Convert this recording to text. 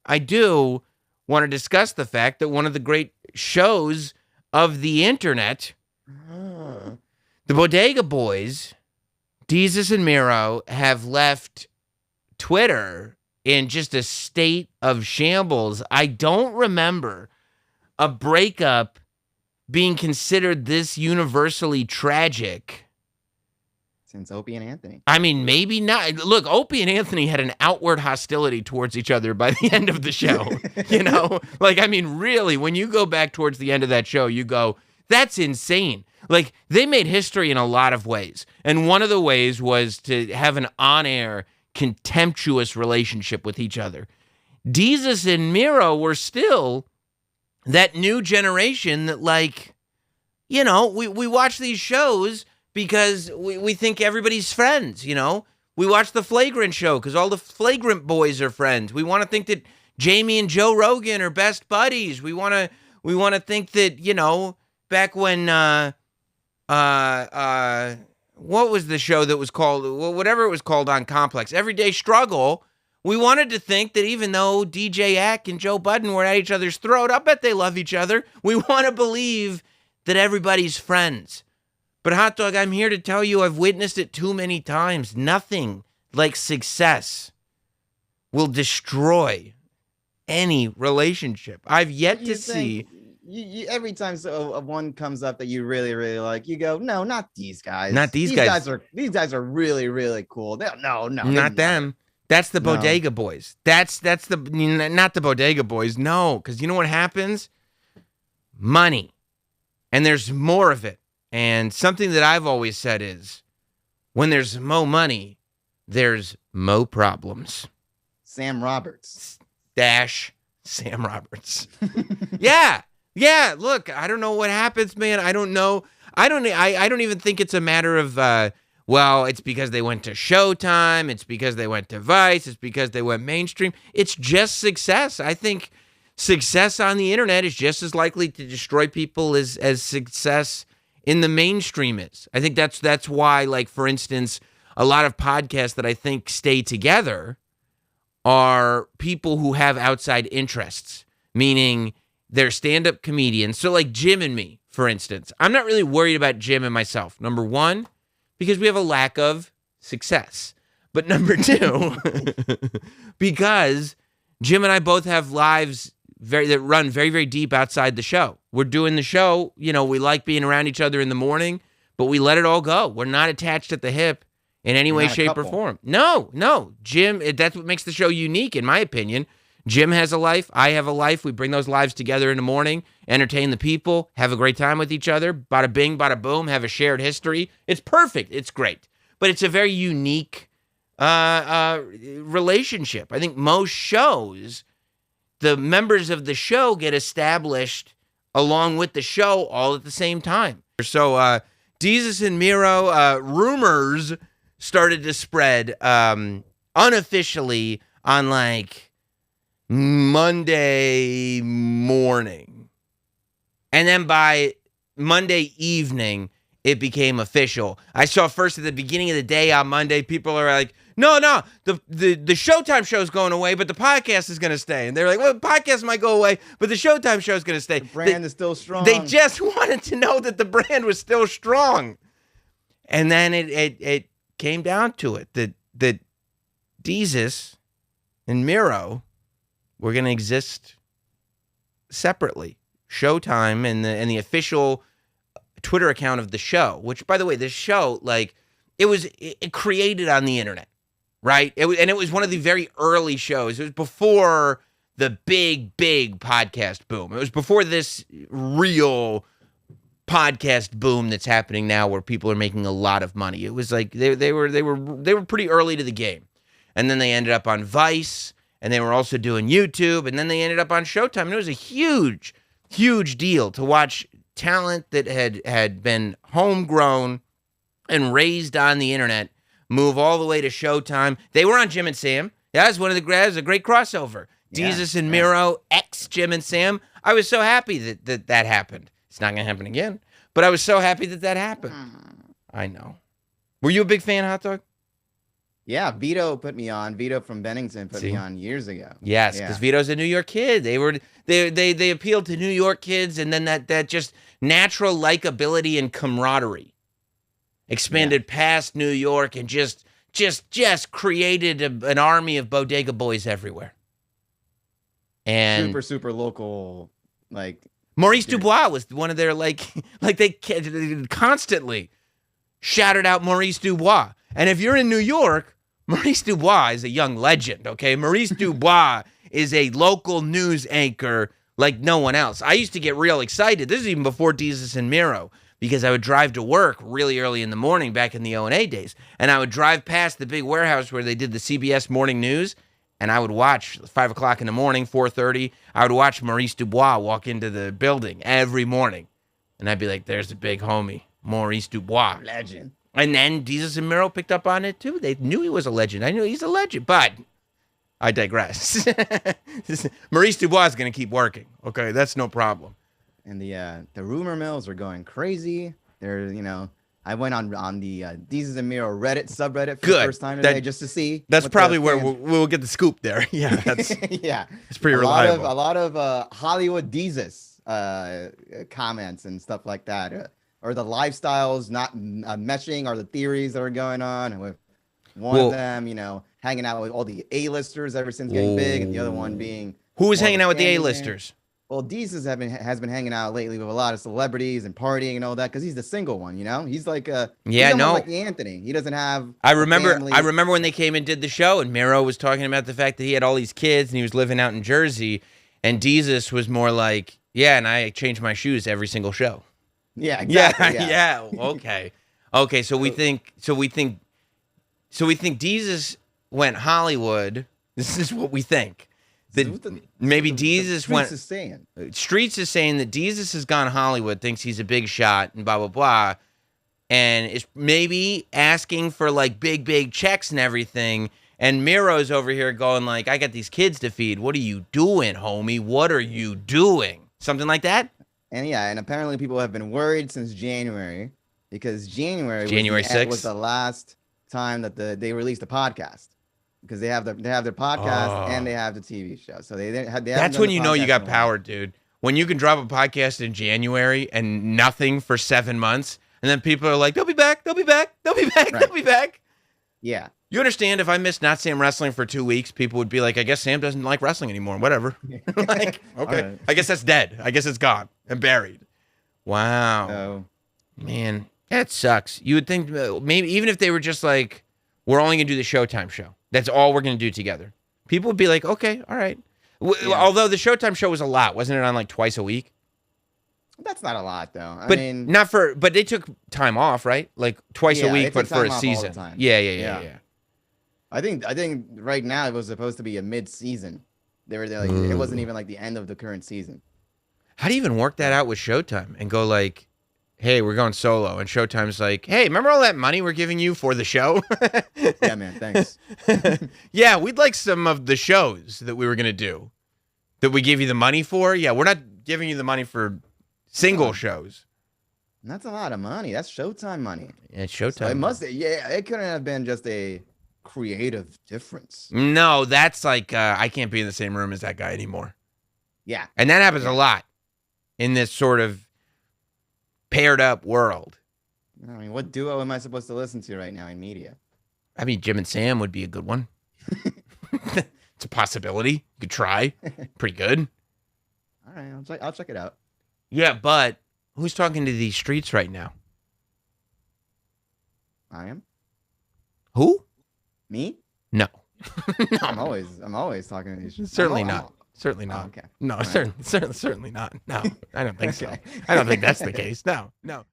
I do want to discuss the fact that one of the great shows of the internet, the Bodega Boys, Desus and Mero, have left Twitter in just a state of shambles. I don't remember a breakup being considered this universally tragic since Opie and Anthony. I mean, maybe not. Look, Opie and Anthony had an outward hostility towards each other by the end of the show. Like, I mean, really, when you go back towards the end of that show, you go, that's insane. Like, they made history in a lot of ways. And one of the ways was to have an on-air, contemptuous relationship with each other. Desus and Mero were still that new generation that, like, we watch these shows because we think everybody's friends, We watch the Flagrant show because all the Flagrant boys are friends. We want to think that Jamie and Joe Rogan are best buddies. We want to think that, back when what was the show that was called, whatever it was called on Complex, Everyday Struggle, we wanted to think that even though DJ Ack and Joe Budden were at each other's throat, I bet they love each other. We want to believe that everybody's friends. But Hot Dog, I'm here to tell you I've witnessed it too many times. Nothing like success will destroy any relationship. I've yet to see. You, every time one comes up that you really, really like, you go, no, not these guys. Not these guys. These guys are really, really cool. No, not them. That's the Bodega Boys. That's not the Bodega Boys. No, because you know what happens? Money. And there's more of it. And something that I've always said is, when there's mo money, there's mo problems. Sam Roberts. Sam Roberts. Yeah. Look, I don't know what happens, man. I don't know. I don't even think it's a matter of, it's because they went to Showtime. It's because they went to Vice. It's because they went mainstream. It's just success. I think success on the internet is just as likely to destroy people as success in the mainstream is. I think that's why, like, for instance, a lot of podcasts that I think stay together are people who have outside interests, meaning they're stand-up comedians. So like Jim and me, for instance. I'm not really worried about Jim and myself. Number one, because we have a lack of success. But number two, because Jim and I both have lives that run very, very deep outside the show. We're doing the show, we like being around each other in the morning, but we let it all go. We're not attached at the hip in any way, shape, or form. No. Jim, that's what makes the show unique, in my opinion. Jim has a life. I have a life. We bring those lives together in the morning, entertain the people, have a great time with each other. Bada bing, bada boom, have a shared history. It's perfect. It's great. But it's a very unique relationship. I think most shows, the members of the show get established along with the show all at the same time. So Desus and Mero, rumors started to spread unofficially on like Monday morning. And then by Monday evening, it became official. I saw first at the beginning of the day on Monday, people are like, no, the Showtime show is going away, but the podcast is going to stay. And they're like, well, the podcast might go away, but the Showtime show is going to stay. The brand is still strong. They just wanted to know that the brand was still strong. And then it came down to it, that Desus and Mero were going to exist separately. Showtime and the official Twitter account of the show, which, by the way, this show, like, it created on the internet. Right? It was one of the very early shows. It was before the big podcast boom. It was before this real podcast boom that's happening now where people are making a lot of money. It was like they were pretty early to the game. And then they ended up on Vice, and they were also doing YouTube, and then they ended up on Showtime. And it was a huge deal to watch talent that had been homegrown and raised on the internet move all the way to Showtime. They were on Jim and Sam. That was a great crossover. Yeah, Desus and Mero, ex Jim and Sam. I was so happy that happened. It's not going to happen again, but I was so happy that happened. I know. Were you a big fan, Hot Dog? Yeah, Vito put me on. Vito from Bennington put me See? on years ago. Yes, because Yeah, Vito's a New York kid. They appealed to New York kids, and then that just natural likability and camaraderie yeah. expanded past New York and just created an army of bodega boys everywhere. And Super, super local, like Maurice experience. Dubois was one of their like they constantly shouted out Maurice Dubois. And if you're in New York, Maurice Dubois is a young legend, okay? Maurice Dubois is a local news anchor like no one else. I used to get real excited. This is even before Desus and Mero, because I would drive to work really early in the morning back in the O&A days. And I would drive past the big warehouse where they did the CBS morning news, and I would watch 5 o'clock in the morning, 4:30. I would watch Maurice Dubois walk into the building every morning. And I'd be like, there's the big homie, Maurice Dubois. Legend. And then Desus and Mero picked up on it too. They knew he was a legend. I knew he's a legend, but I digress. Maurice Dubois is going to keep working. Okay, that's no problem. And the rumor mills are going crazy. They're, I went on the Desus and Mero Reddit subreddit for the Good. first time today just to see. That's what probably the where fans- we'll get the scoop there. Yeah, that's yeah, it's pretty a reliable. lot of Hollywood Desus comments and stuff like that, or the lifestyles not meshing, or the theories that are going on. And with one of them, hanging out with all the A-listers ever since getting big, and the other one being Who was more of hanging a out with the family man. A-listers? Well, Desus has been hanging out lately with a lot of celebrities and partying and all that because he's the single one, He's like Yeah, he's almost no. like Anthony. He doesn't have. I a remember family. I remember when they came and did the show, and Mero was talking about the fact that he had all these kids and he was living out in Jersey, and Desus was more like, yeah, and I change my shoes every single show. Yeah, exactly. Yeah. Okay. Okay. So we think Desus went Hollywood. This is what we think. This is what the- Maybe the Desus streets went. is saying. Streets is saying that Desus has gone Hollywood, thinks he's a big shot, and blah blah blah, and is maybe asking for like big checks and everything. And Miro's over here going like, I got these kids to feed. What are you doing, homie? What are you doing? Something like that. And apparently people have been worried since January because January January was the 6th? was the last time that they released a podcast because they have their podcast and they have the TV show. So they haven't That's done when the you know you podcast got in a while. power, dude. When you can drop a podcast in January and nothing for 7 months, and then people are like, they'll be back, they'll be back, they'll be back, Right. they'll be back. Yeah. You understand if I missed Not Sam Wrestling for 2 weeks, people would be like, I guess Sam doesn't like wrestling anymore. Whatever. Like, okay. Right. I guess that's dead. I guess it's gone and buried. Wow. So Man, that sucks. You would think maybe even if they were just like, we're only going to do the Showtime show. That's all we're going to do together. People would be like, okay, all right. Yeah. Although the Showtime show was a lot. Wasn't it on like twice a week? that's not a lot though. I But mean, but they took time off, right? Like twice Yeah, a they week, take but for time a off all the season. time. Yeah. Yeah. I think right now it was supposed to be a mid-season. They're like it wasn't even like the end of the current season. How do you even work that out with Showtime and go like, hey, we're going solo, and Showtime's like, hey, remember all that money we're giving you for the show? Yeah, man. Thanks. Yeah, we'd like some of the shows that we were gonna do that we gave you the money for. Yeah, we're not giving you the money for single shows. And that's a lot of money. That's Showtime money. Yeah, it's Showtime. So it must. Yeah, it couldn't have been just a creative difference. No, that's like I can't be in the same room as that guy anymore. Yeah. And that happens a lot in this sort of paired up world. I mean, what duo am I supposed to listen to right now in media? I mean, Jim and Sam would be a good one. It's a possibility. You could try. Pretty good. All right, I'll check it out. Yeah, but who's talking to these streets right now? I am Who? me. No. I'm always talking to these. Certainly I'm- not. Certainly not. okay. No, All right. certainly not. No, I don't think so. Okay. I don't think that's the case. No.